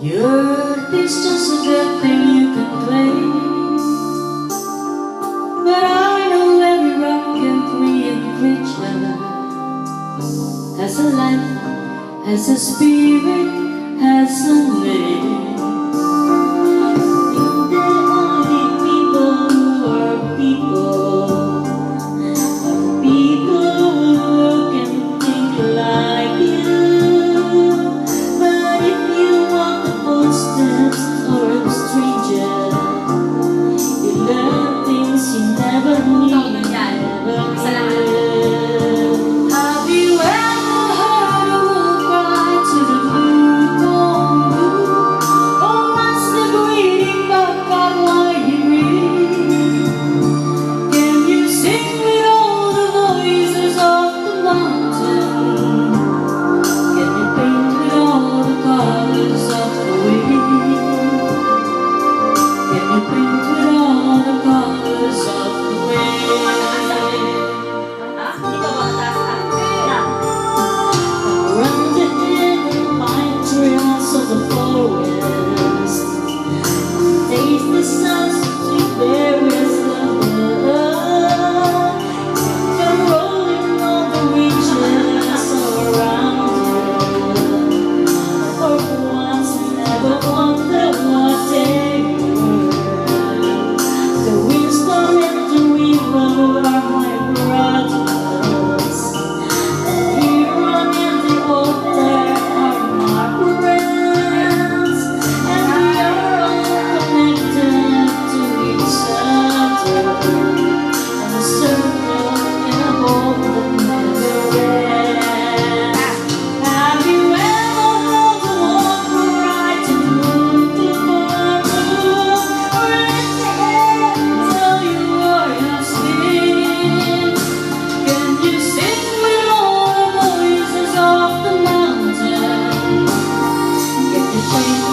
You're distance is a thing you can claim, but I know every rock and breathing creature has a life, has a spirit, has a name. The only people who are people are people who can think like you. But if you walk the footsteps of a stranger, you learn things you never knew. Have you ever heard a wolf cry to the blue moon? Or once the breeding buck got why he read? Can you sing with all the voices of the mountain? Can you paint with all the colors of the wind? Can you paint with all the colors of the wind? Around the hidden pine trails of the forest, taste the sun's sweet berries of love. You're rolling on the reaches around you. For once, never wonder what they were. The windstorm and the river are my brothers. The Huron and the otter are my friends. And we are all connected to each other in a circle, in a hole that never ends. Have you ever held a walk right to the moon, to the moon, or let the air tell you where you're seen? Can you sing with all the voices of the mountain? Can you paint